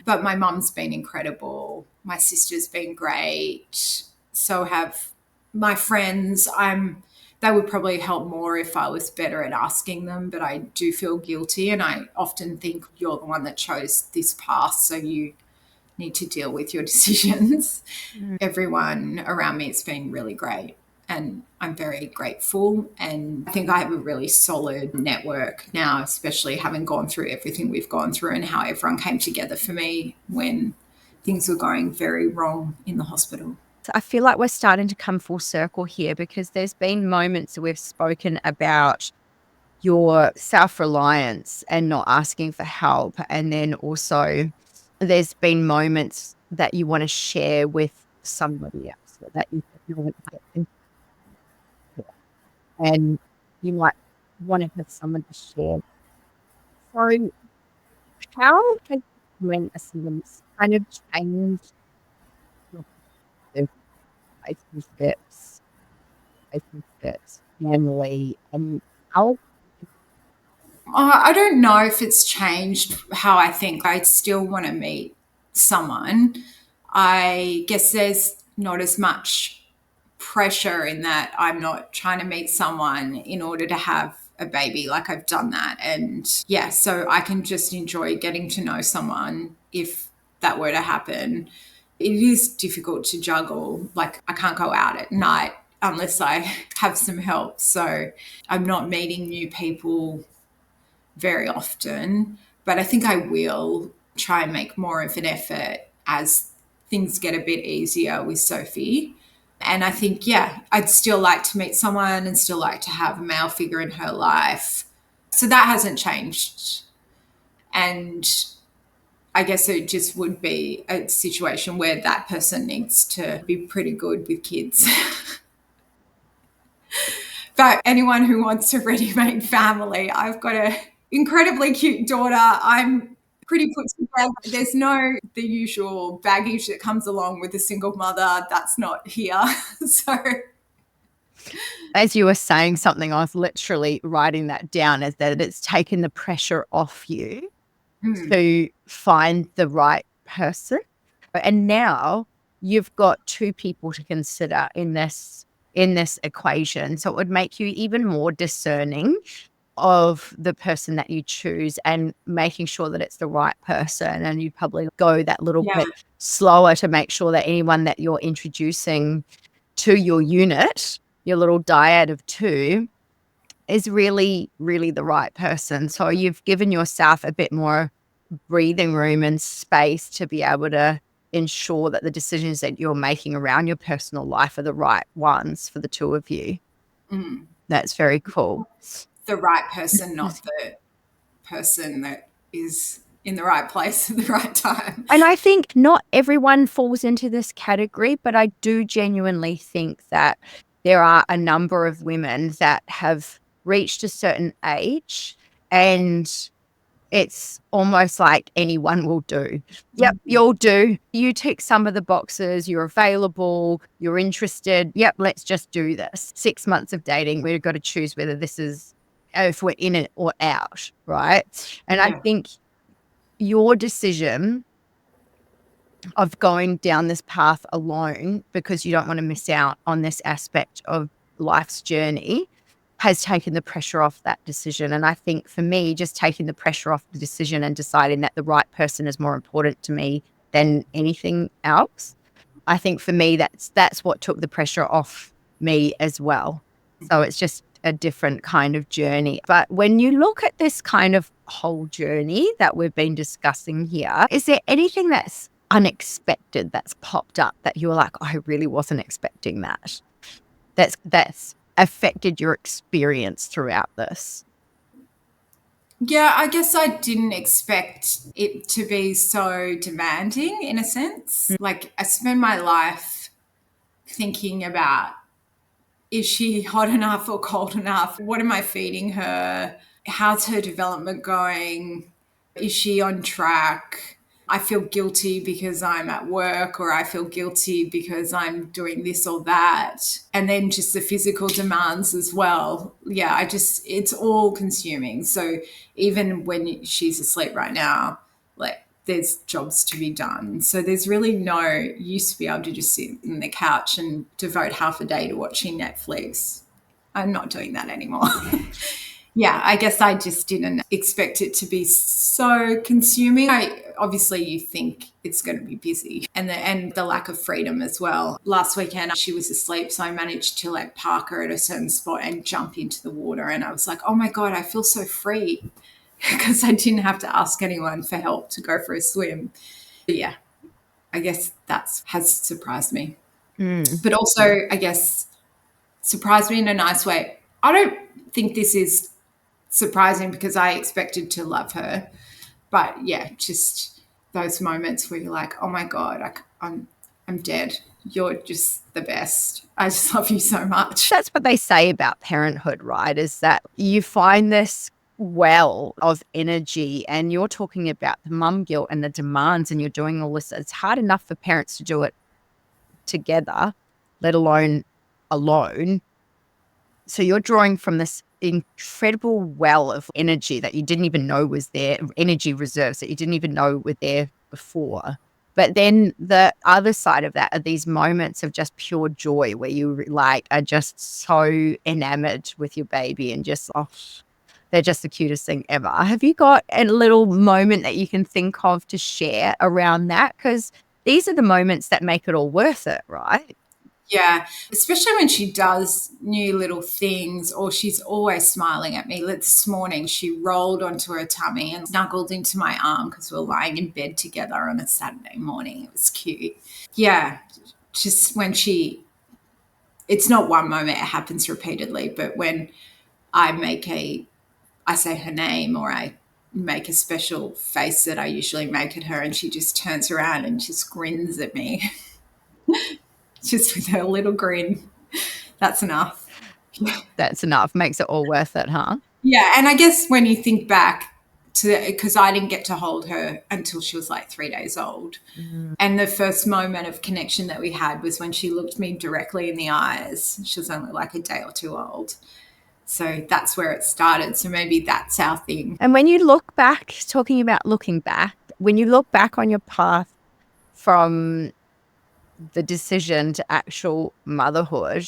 But my mum's been incredible. My sister's been great. So have my friends. They would probably help more if I was better at asking them, but I do feel guilty and I often think you're the one that chose this path, so you need to deal with your decisions. Mm. Everyone around me has been really great and I'm very grateful. And I think I have a really solid network now, especially having gone through everything we've gone through and how everyone came together for me when things were going very wrong in the hospital. I feel like we're starting to come full circle here because there's been moments that we've spoken about your self-reliance and not asking for help. And then also there's been moments that you want to share with somebody else that you want to and you might want to have someone to share. So how has when Muslims kind of changed your relationships, family, and how? I don't know if it's changed how I think. I still want to meet someone. I guess there's not as much pressure in that I'm not trying to meet someone in order to have a baby. Like I've done that. And yeah, so I can just enjoy getting to know someone if that were to happen. It is difficult to juggle. Like I can't go out at night unless I have some help. So I'm not meeting new people very often, but I think I will try and make more of an effort as things get a bit easier with Sophie. And I think, yeah, I'd still like to meet someone and still like to have a male figure in her life. So that hasn't changed. And I guess it just would be a situation where that person needs to be pretty good with kids. But anyone who wants a ready-made family, I've got an incredibly cute daughter. I'm pretty put together. There's no the usual baggage that comes along with a single mother. That's not here. So As you were saying something, I was literally writing that down as that it's taken the pressure off you to find the right person. And now you've got two people to consider in this equation. So it would make you even more discerning of the person that you choose and making sure that it's the right person. And you probably go that little yeah, bit slower to make sure that anyone that you're introducing to your unit, your little dyad of two, is really, really the right person. So you've given yourself a bit more breathing room and space to be able to ensure that the decisions that you're making around your personal life are the right ones for the two of you. That's very cool. the right person, not the person that is in the right place at the right time. And I think not everyone falls into this category, but I do genuinely think that there are a number of women that have reached a certain age and it's almost like anyone will do. Yep, you'll do. You tick some of the boxes, you're available, you're interested. Yep, let's just do this. 6 months of dating, we've got to choose whether this is, if we're in it or out, right? And I think your decision of going down this path alone because you don't want to miss out on this aspect of life's journey has taken the pressure off that decision. And I think for me, just taking the pressure off the decision and deciding that the right person is more important to me than anything else. I think for me, that's what took the pressure off me as well. So it's just a different kind of journey. But when you look at this kind of whole journey that we've been discussing here, is there anything that's unexpected that's popped up that you were like, I really wasn't expecting that? That's affected your experience throughout this? Yeah, I guess I didn't expect it to be so demanding in a sense. Like, I spend my life thinking about, is she hot enough or cold enough? What am I feeding her? How's her development going? Is she on track? I feel guilty because I'm at work, or I feel guilty because I'm doing this or that. And then just the physical demands as well. Yeah, it's all consuming. So even when she's asleep right now, like, there's jobs to be done. So there's really no use to be able to just sit in the couch and devote half a day to watching Netflix. I'm not doing that anymore. Yeah, I guess I just didn't expect it to be so consuming. Obviously you think it's going to be busy, and the lack of freedom as well. Last weekend she was asleep, so I managed to like park her at a certain spot and jump into the water, and I was like, oh my God, I feel so free because I didn't have to ask anyone for help to go for a swim. But yeah, I guess that has surprised me. Mm. But also, I guess, surprised me in a nice way. I don't think this is surprising because I expected to love her. But yeah, just those moments where you're like, oh my God, I'm dead. You're just the best. I just love you so much. That's what they say about parenthood, right? Is that you find this well of energy, and you're talking about the mum guilt and the demands, and you're doing all this. It's hard enough for parents to do it together, let alone alone. So you're drawing from this incredible well of energy that you didn't even know was there, energy reserves that you didn't even know were there before. But then the other side of that are these moments of just pure joy where you like are just so enamored with your baby and just, oh, they're just the cutest thing ever. Have you got a little moment that you can think of to share around that? Because these are the moments that make it all worth it, right? Yeah, especially when she does new little things, or she's always smiling at me. Like this morning, she rolled onto her tummy and snuggled into my arm because we were lying in bed together on a Saturday morning. It was cute. Yeah, just when it's not one moment, it happens repeatedly, but when I I say her name, or I make a special face that I usually make at her, and she just turns around and just grins at me, just with her little grin. That's enough. That's enough. Makes it all worth it, huh? Yeah, and I guess when you think back to, because I didn't get to hold her until she was like 3 days old. Mm. And the first moment of connection that we had was when she looked me directly in the eyes. She was only like a day or two old. So that's where it started. So maybe that's our thing. And when you look back, talking about looking back, when you look back on your path from the decision to actual motherhood,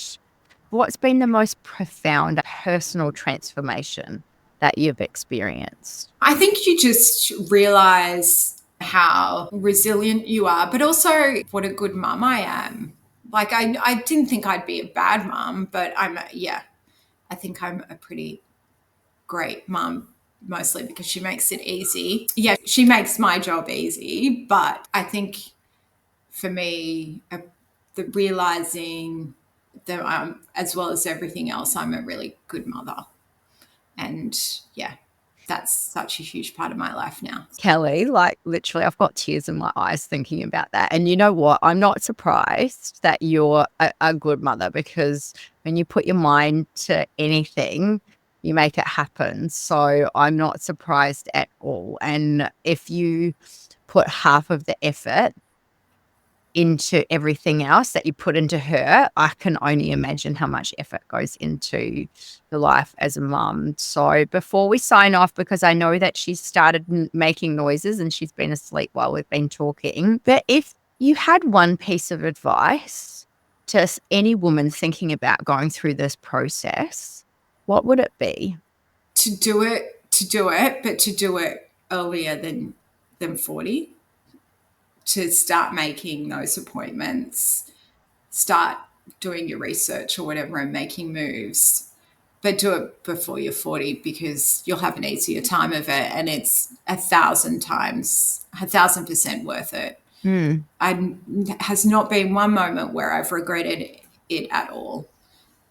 what's been the most profound personal transformation that you've experienced? I think you just realize how resilient you are, but also what a good mum I am. Like, I didn't think I'd be a bad mum, but yeah, I think I'm a pretty great mum, mostly because she makes it easy. Yeah, she makes my job easy, but I think for me, the realizing that as well as everything else, I'm a really good mother. And yeah, that's such a huge part of my life now. Kelly, like literally, I've got tears in my eyes thinking about that. And you know what? I'm not surprised that you're a good mother, because when you put your mind to anything, you make it happen. So I'm not surprised at all. And if you put half of the effort into everything else that you put into her, I can only imagine how much effort goes into the life as a mum. So before we sign off, because I know that she's started making noises and she's been asleep while we've been talking, but if you had one piece of advice to any woman thinking about going through this process, what would it be? But to do it earlier than 40, to start making those appointments, start doing your research or whatever and making moves. But do it before you're 40 because you'll have an easier time of it, and it's 1,000% worth it. Has not been one moment where I've regretted it at all.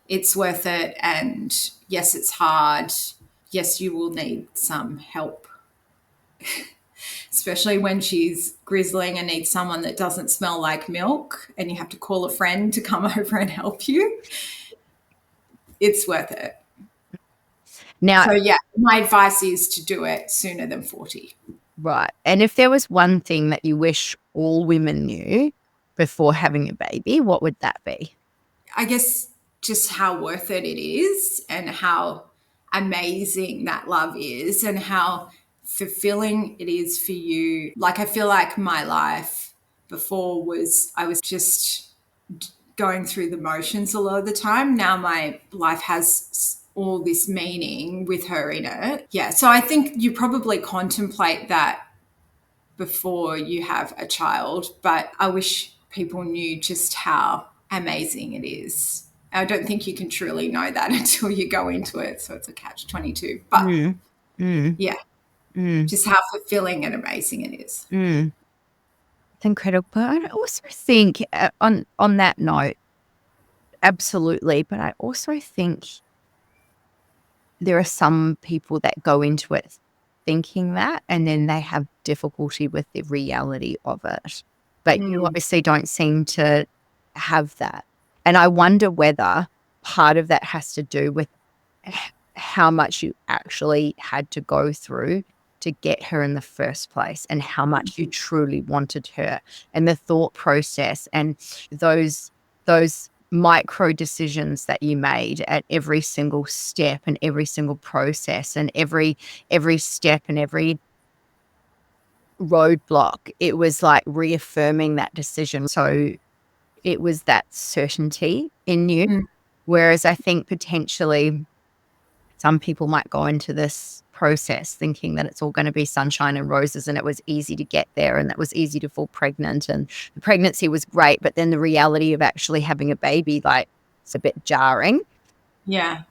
It's worth it. And yes, it's hard. Yes, you will need some help, especially when she's grizzling and needs someone that doesn't smell like milk and you have to call a friend to come over and help you. It's worth it. Now, So, yeah, my advice is to do it sooner than 40. right. And if there was one thing that you wish all women knew before having a baby, what would that be? I guess just how worth it is, and how amazing that love is, and how fulfilling it is for you. Like, I feel like my life before I was just going through the motions a lot of the time. Now my life has all this meaning with her in it. Yeah. So I think you probably contemplate that before you have a child, but I wish people knew just how amazing it is. I don't think you can truly know that until you go into it. So it's a catch-22. But yeah, just how fulfilling and amazing it is. It's incredible. But I also think on that note, absolutely. But I also think there are some people that go into it thinking that, and then they have difficulty with the reality of it. But you obviously don't seem to have that. And I wonder whether part of that has to do with how much you actually had to go through to get her in the first place, and how much you truly wanted her, and the thought process and those micro decisions that you made at every single step and every single process and every step and every roadblock. It was like reaffirming that decision. So it was that certainty in you. Whereas I think potentially some people might go into this process thinking that it's all going to be sunshine and roses, and it was easy to get there, and that was easy to fall pregnant, and the pregnancy was great, but then the reality of actually having a baby, like, it's a bit jarring. Yeah.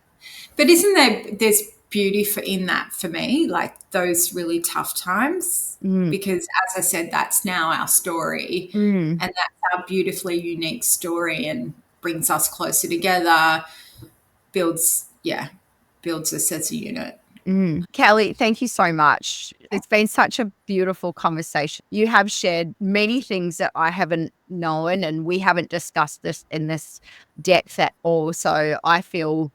But there's beauty in that for me, like those really tough times, because as I said, that's now our story, and that's our beautifully unique story, and brings us closer together, builds us as a unit. Kelly, thank you so much. It's been such a beautiful conversation. You have shared many things that I haven't known, and we haven't discussed this in this depth at all. So I feel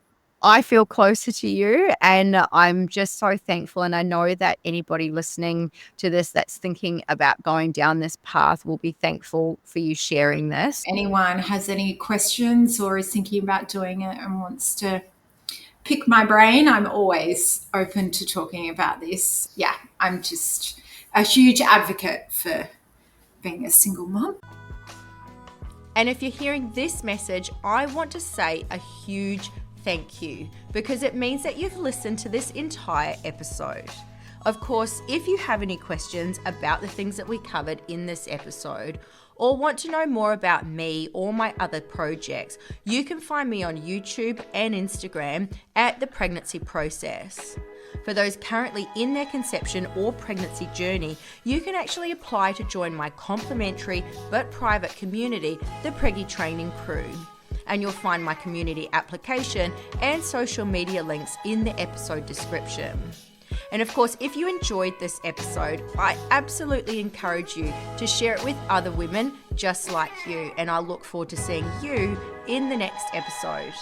closer to you, and I'm just so thankful. And I know that anybody listening to this that's thinking about going down this path will be thankful for you sharing this. Anyone has any questions or is thinking about doing it and wants to pick my brain, I'm always open to talking about this. Yeah, I'm just a huge advocate for being a single mom. And if you're hearing this message, I want to say a huge thank you, because it means that you've listened to this entire episode. Of course, if you have any questions about the things that we covered in this episode, or want to know more about me or my other projects, you can find me on YouTube and Instagram at The Pregnancy Process. For those currently in their conception or pregnancy journey, you can actually apply to join my complimentary but private community, the Preggy Training Crew. And you'll find my community application and social media links in the episode description. And of course, if you enjoyed this episode, I absolutely encourage you to share it with other women just like you. And I look forward to seeing you in the next episode.